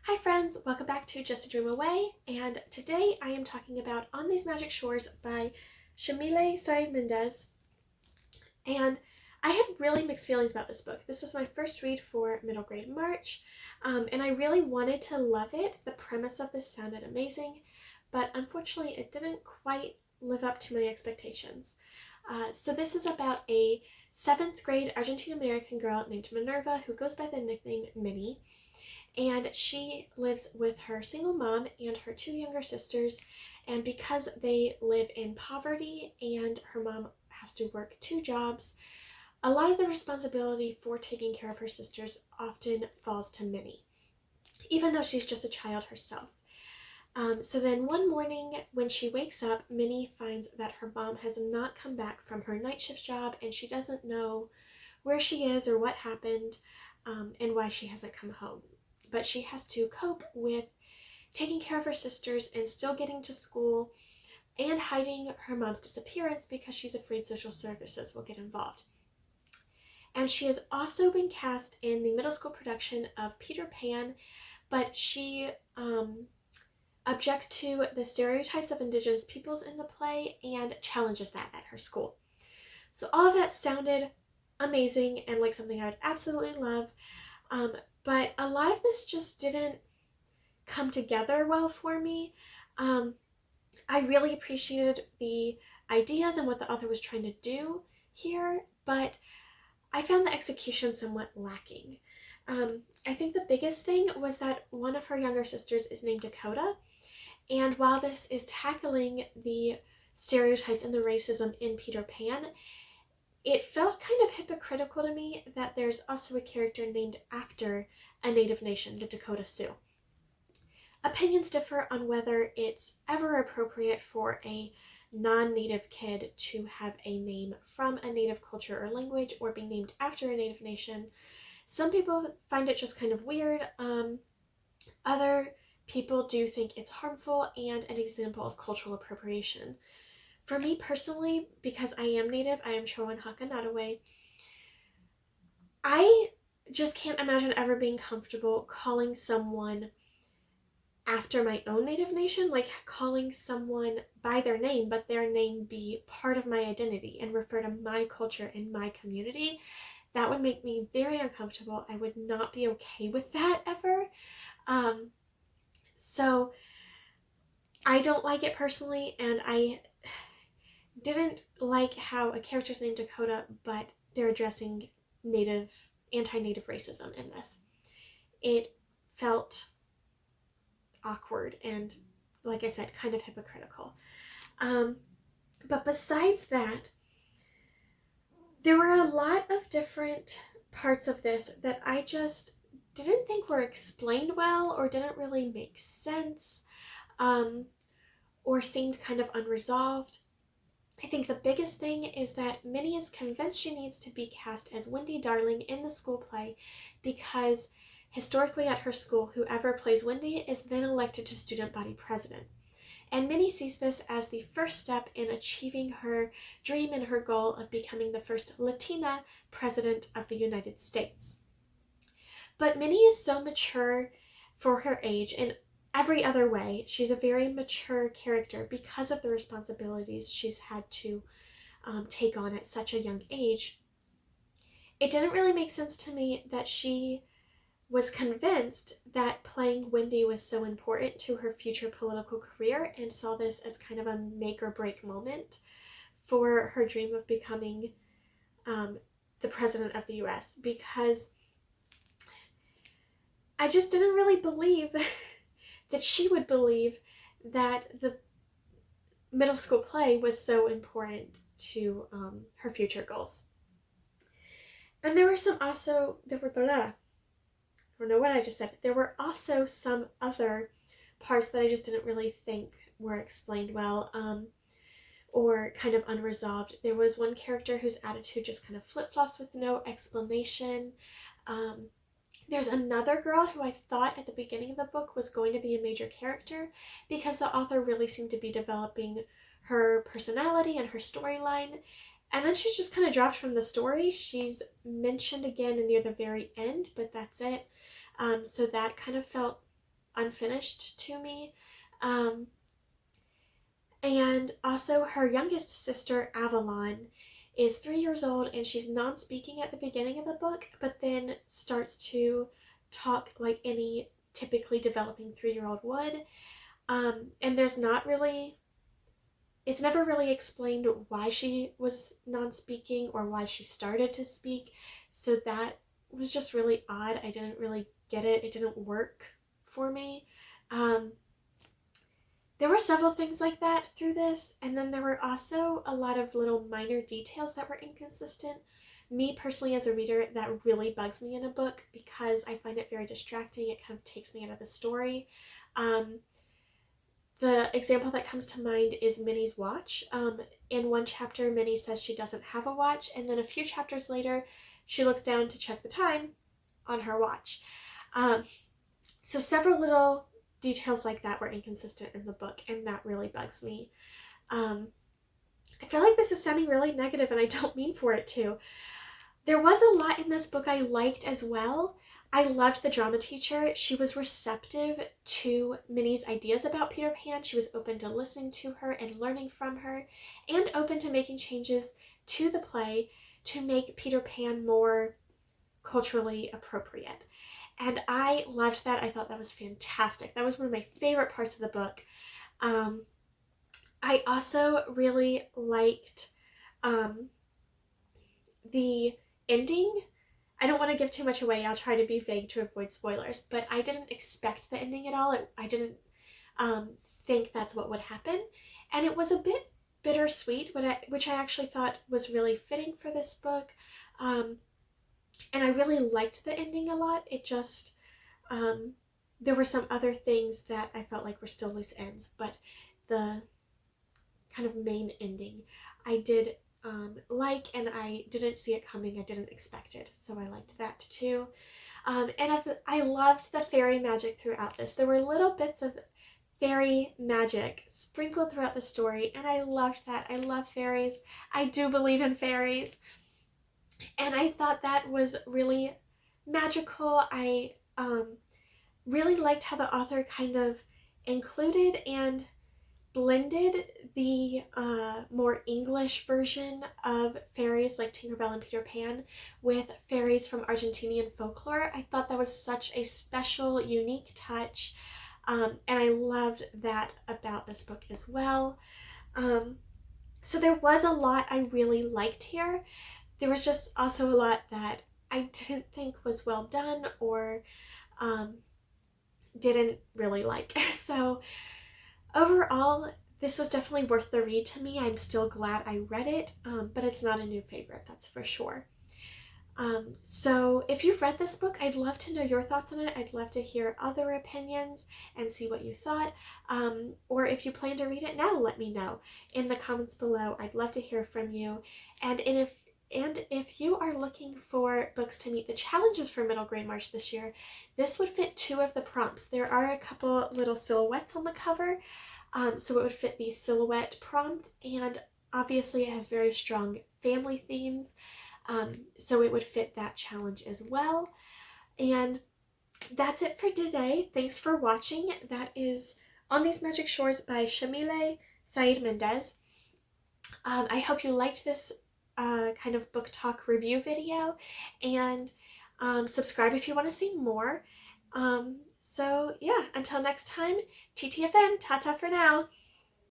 Hi friends, welcome back to Just a Dream Away, and today I am talking about On These Magic Shores by Yamile Saied Méndez. And I had really mixed feelings about this book. This was my first read for middle grade March, and I really wanted to love it. The premise of this sounded amazing, but unfortunately it didn't quite live up to my expectations. So this is about a 7th grade Argentine-American girl named Minerva who goes by the nickname Minnie. And she lives with her single mom and her 2 younger sisters, and because they live in poverty and her mom has to work 2 jobs, a lot of the responsibility for taking care of her sisters often falls to Minnie, even though she's just a child herself. So then one morning when she wakes up, Minnie finds that her mom has not come back from her night shift job, and she doesn't know where she is or what happened, and why she hasn't come home. But she has to cope with taking care of her sisters and still getting to school and hiding her mom's disappearance because she's afraid social services will get involved. And she has also been cast in the middle school production of Peter Pan, but she objects to the stereotypes of Indigenous peoples in the play and challenges that at her school. So all of that sounded amazing and like something I would absolutely love. But a lot of this just didn't come together well for me. I really appreciated the ideas and what the author was trying to do here, but I found the execution somewhat lacking. I think the biggest thing was that one of her younger sisters is named Dakota, and while this is tackling the stereotypes and the racism in Peter Pan, it felt kind of hypocritical to me that there's also a character named after a native nation, the Dakota Sioux. Opinions differ on whether it's ever appropriate for a non-native kid to have a name from a native culture or language or be named after a native nation. Some people find it just kind of weird. Other people do think it's harmful and an example of cultural appropriation. For me personally, because I am native, I am Chowan Hakanataway, I just can't imagine ever being comfortable calling someone after my own native nation, like calling someone by their name, but their name be part of my identity and refer to my culture and my community. That would make me very uncomfortable. I would not be okay with that ever. So I don't like it personally, and I didn't like how a character's named Dakota, but they're addressing anti-native racism in this. It felt awkward and, like I said, kind of hypocritical. But besides that, there were a lot of different parts of this that I just didn't think were explained well or didn't really make sense, or seemed kind of unresolved. I think the biggest thing is that Minnie is convinced she needs to be cast as Wendy Darling in the school play because historically at her school, whoever plays Wendy is then elected to student body president. And Minnie sees this as the first step in achieving her dream and her goal of becoming the first Latina president of the United States. But Minnie is so mature for her age in every other way. She's a very mature character because of the responsibilities she's had to take on at such a young age. It didn't really make sense to me that she was convinced that playing Wendy was so important to her future political career and saw this as kind of a make or break moment for her dream of becoming the president of the US, because I just didn't really believe that she would believe that the middle school play was so important to her future goals. And there were I don't know what I just said. There were also some other parts that I just didn't really think were explained well, or kind of unresolved. There was one character whose attitude just kind of flip-flops with no explanation. There's another girl who I thought at the beginning of the book was going to be a major character because the author really seemed to be developing her personality and her storyline. And then she's just kind of dropped from the story. She's mentioned again near the very end, but that's it. So that kind of felt unfinished to me. And also her youngest sister, Avalon, is 3 years old, and she's non-speaking at the beginning of the book, but then starts to talk like any typically developing 3-year-old would. And there's not really, it's never really explained why she was non-speaking or why she started to speak. So that was just really odd. I didn't really get it. It didn't work for me. There were several things like that through this, and then there were also a lot of little minor details that were inconsistent. Me personally, as a reader, that really bugs me in a book because I find it very distracting. It kind of takes me out of the story. The example that comes to mind is Minnie's watch. In one chapter, Minnie says she doesn't have a watch, and then a few chapters later, she looks down to check the time on her watch. So several little details like that were inconsistent in the book, and that really bugs me. I feel like this is sounding really negative, and I don't mean for it to. There was a lot in this book I liked as well. I loved the drama teacher. She was receptive to Minnie's ideas about Peter Pan. She was open to listening to her and learning from her, and open to making changes to the play to make Peter Pan more culturally appropriate. And I loved that. I thought that was fantastic. That was one of my favorite parts of the book. I also really liked the ending. I don't want to give too much away. I'll try to be vague to avoid spoilers, but I didn't expect the ending at all. I didn't think that's what would happen. And it was a bit bittersweet, which I actually thought was really fitting for this book. And I really liked the ending a lot. It just, there were some other things that I felt like were still loose ends, but the kind of main ending I did like, and I didn't see it coming. I didn't expect it, so I liked that too. And I loved the fairy magic throughout this. There were little bits of fairy magic sprinkled throughout the story, and I loved that. I love fairies. I do believe in fairies. And I thought that was really magical. I really liked how the author kind of included and blended the more English version of fairies like Tinkerbell and Peter Pan with fairies from Argentinian folklore. I thought that was such a special, unique touch, and I loved that about this book as well. So there was a lot I really liked here. There was just also a lot that I didn't think was well done or didn't really like. So overall, this was definitely worth the read to me. I'm still glad I read it, but it's not a new favorite, that's for sure. So if you've read this book, I'd love to know your thoughts on it. I'd love to hear other opinions and see what you thought. Or if you plan to read it now, let me know in the comments below. I'd love to hear from you. And if you are looking for books to meet the challenges for middle grade March this year, this would fit 2 of the prompts. There are a couple little silhouettes on the cover, so it would fit the silhouette prompt, and obviously it has very strong family themes, so it would fit that challenge as well. And that's it for today. Thanks for watching. That is On These Magic Shores by Yamile Saied Méndez. I hope you liked this kind of book talk review video, and subscribe if you want to see more. So yeah, until next time, TTFN, ta-ta for now.